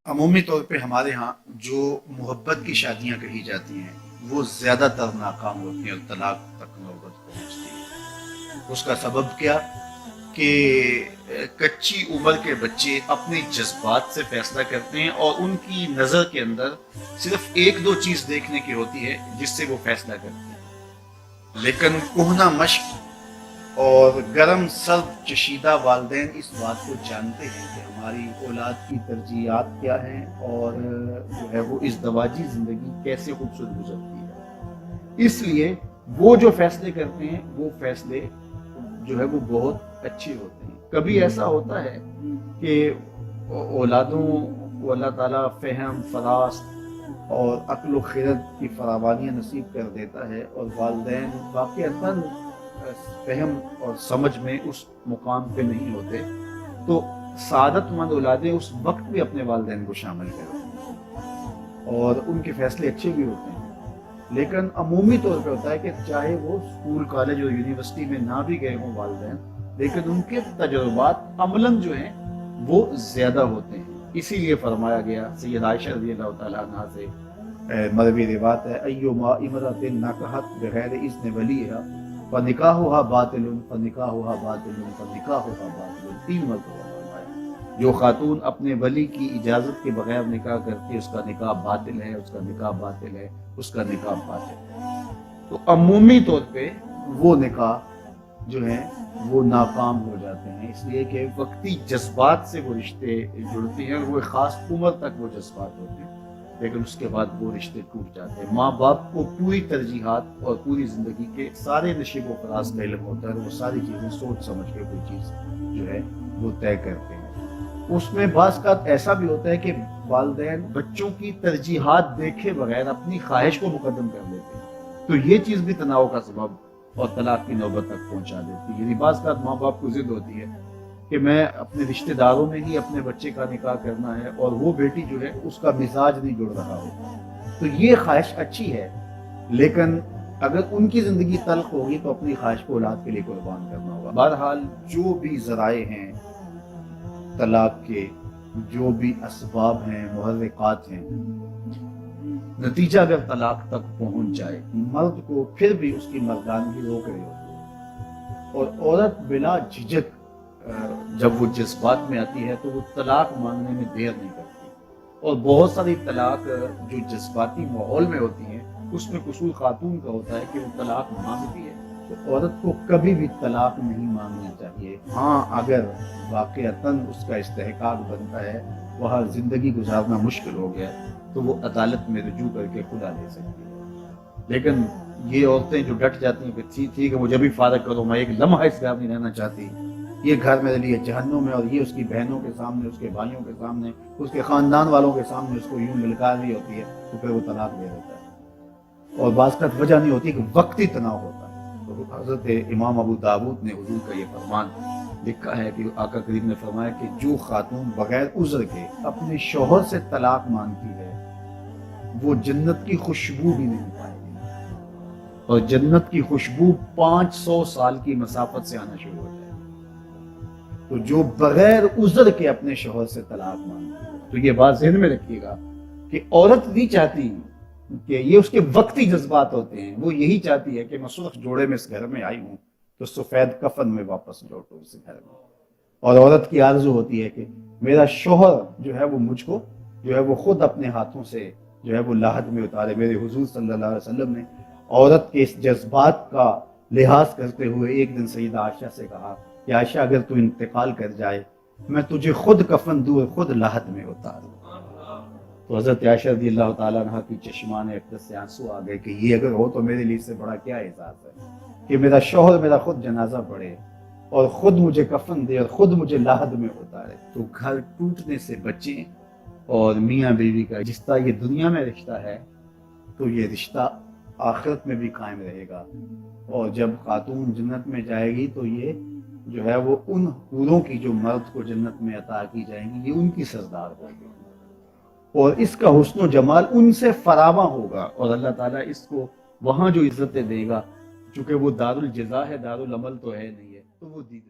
عمومی طور پہ ہمارے ہاں جو محبت کی شادیاں کہی جاتی ہیں وہ زیادہ تر ناکام ہوتی ہیں اور طلاق تک نوبت پہنچتی ہے۔ اس کا سبب کیا کہ کچی عمر کے بچے اپنے جذبات سے فیصلہ کرتے ہیں اور ان کی نظر کے اندر صرف ایک دو چیز دیکھنے کی ہوتی ہے جس سے وہ فیصلہ کرتے ہیں، لیکن کہنہ مشق اور گرم سرد چشیدہ والدین اس بات کو جانتے ہیں کہ ہماری اولاد کی ترجیحات کیا ہیں اور جو ہے وہ ازدواجی زندگی کیسے خوبصورت گزرتی ہے، اس لیے وہ جو فیصلے کرتے ہیں وہ فیصلے جو ہے وہ بہت اچھے ہوتے ہیں۔ کبھی ایسا ہوتا ہے کہ اولادوں کو اللہ تعالیٰ فہم، فراست اور عقل و خرد کی فراوانیاں نصیب کر دیتا ہے اور والدین واقعتاً فہم اور سمجھ میں اس مقام پہ نہیں ہوتے، تو سعادت مند اولادیں اس وقت بھی اپنے والدین کو شامل کرتے ہیں اور ان کے فیصلے اچھے بھی ہوتے ہیں۔ لیکن عمومی طور پہ ہوتا ہے کہ چاہے وہ اسکول، کالج اور یونیورسٹی میں نہ بھی گئے ہوں والدین، لیکن ان کے تجربات عملاً جو ہیں وہ زیادہ ہوتے ہیں۔ اسی لیے فرمایا گیا سید عائشہ رضی اللہ تعالیٰ عنہ سے مروی روایت ہے، ایما امرأۃ نکحت بغیر اذن ولیہا فنکاحها باطل فنکاحها باطل فنکاحها باطل، 3 مرتبہ فرمایا، جو خاتون اپنے ولی کی اجازت کے بغیر نکاح کرتی ہے اس کا نکاح باطل ہے، اس کا نکاح باطل ہے، اس کا نکاح باطل ہے۔ تو عمومی طور پہ وہ نکاح جو ہیں وہ ناکام ہو جاتے ہیں، اس لیے کہ وقتی جذبات سے وہ رشتے جڑتے ہیں اور وہ خاص عمر تک وہ جذبات ہوتے ہیں، لیکن اس کے بعد وہ رشتے ٹوٹ جاتے ہیں۔ ماں باپ کو پوری ترجیحات اور پوری زندگی کے سارے نشیب و فراز کا علم ہوتا ہے اور وہ ساری چیزیں سوچ سمجھ کے کوئی چیز جو ہے وہ طے کرتے ہیں۔ اس میں بعض کا ایسا بھی ہوتا ہے کہ والدین بچوں کی ترجیحات دیکھے بغیر اپنی خواہش کو مقدم کر دیتے ہیں، تو یہ چیز بھی تناؤ کا سبب اور طلاق کی نوبت تک پہنچا دیتی ہے۔ یعنی بعض کا ماں باپ کو ضد ہوتی ہے کہ میں اپنے رشتہ داروں میں ہی اپنے بچے کا نکاح کرنا ہے اور وہ بیٹی جو ہے اس کا مزاج نہیں جڑ رہا ہو، تو یہ خواہش اچھی ہے، لیکن اگر ان کی زندگی تلخ ہوگی تو اپنی خواہش کو اولاد کے لیے قربان کرنا ہوگا۔ بہرحال جو بھی ذرائع ہیں طلاق کے، جو بھی اسباب ہیں، محرکات ہیں، نتیجہ اگر طلاق تک پہنچ جائے، مرد کو پھر بھی اس کی مردانگی روک رہی ہوتی ہے اور عورت بلا جھجک جب وہ جذبات میں آتی ہے تو وہ طلاق مانگنے میں دیر نہیں کرتی، اور بہت ساری طلاق جو جذباتی ماحول میں ہوتی ہیں اس میں قصور خاتون کا ہوتا ہے کہ وہ طلاق مانگتی ہے، تو عورت کو کبھی بھی طلاق نہیں مانگنا چاہیے۔ ہاں اگر واقعتاً اس کا استحقاق بنتا ہے، وہاں زندگی گزارنا مشکل ہو گیا تو وہ عدالت میں رجوع کر کے خلا لے سکتی ہے، لیکن یہ عورتیں جو ڈٹ جاتی ہیں کہ ٹھیک ہے مجھے بھی فارغ کرو، میں ایک لمحہ اس گھر نہیں رہنا چاہتی، یہ گھر میرے لیے جہنم ہے، اور یہ اس کی بہنوں کے سامنے، اس کے بھائیوں کے سامنے، اس کے خاندان والوں کے سامنے اس کو یوں للکار رہی ہوتی ہے، تو پھر وہ طلاق دے دیتا ہے، اور بعض کا وجہ نہیں ہوتی کہ وقتی تناؤ ہوتا ہے۔ تو حضرت امام ابو داود نے حضور کا یہ فرمان لکھا ہے کہ آقا کریم نے فرمایا کہ جو خاتون بغیر عذر کے اپنے شوہر سے طلاق مانگتی ہے وہ جنت کی خوشبو بھی نہیں پائے گی، اور جنت کی خوشبو 500 سال کی مسافت سے آنا شروع ہو جائے۔ تو جو بغیر عذر کے اپنے شوہر سے طلاق مانگتی ہے، تو یہ بات ذہن میں رکھیے گا کہ عورت نہیں چاہتی کہ یہ اس کے وقتی جذبات ہوتے ہیں، وہ یہی چاہتی ہے کہ میں سرخ جوڑے میں اس گھر میں آئی ہوں تو سفید کفن میں واپس لوٹوں اس گھر میں، اور عورت کی آرزو ہوتی ہے کہ میرا شوہر جو ہے وہ مجھ کو جو ہے وہ خود اپنے ہاتھوں سے جو ہے وہ لاحد میں اتارے۔ میرے حضور صلی اللہ علیہ وسلم نے عورت کے اس جذبات کا لحاظ کرتے ہوئے ایک دن سیدہ عائشہ سے کہا کہ عائشہ اگر تو انتقال کر جائے میں تجھے خود کفن دوں اور خود لاحد میں اتاروں۔ تو حضرت عائشہ رضی اللہ تعالیٰ عنہ کی چشمان اقدس سے آنسو آ گئے کہ یہ اگر ہو تو میرے لیے اس سے بڑا کیا احساس ہے کہ میرا شوہر میرا خود جنازہ پڑھے اور خود مجھے کفن دے اور خود مجھے لاحد میں اتارے۔ تو گھر ٹوٹنے سے بچیں، اور میاں بیوی کا جس طرح یہ دنیا میں رشتہ ہے تو یہ رشتہ آخرت میں بھی قائم رہے گا، اور جب خاتون جنت میں جائے گی تو یہ جو ہے وہ ان حوروں کی جو مرد کو جنت میں عطا کی جائیں گی، یہ ان کی سردار ہوگی، اور اس کا حسن و جمال ان سے فراواں ہوگا، اور اللہ تعالیٰ اس کو وہاں جو عزتیں دے گا، چونکہ وہ دار الجزا ہے، دار العمل تو ہے نہیں ہے، تو وہ دی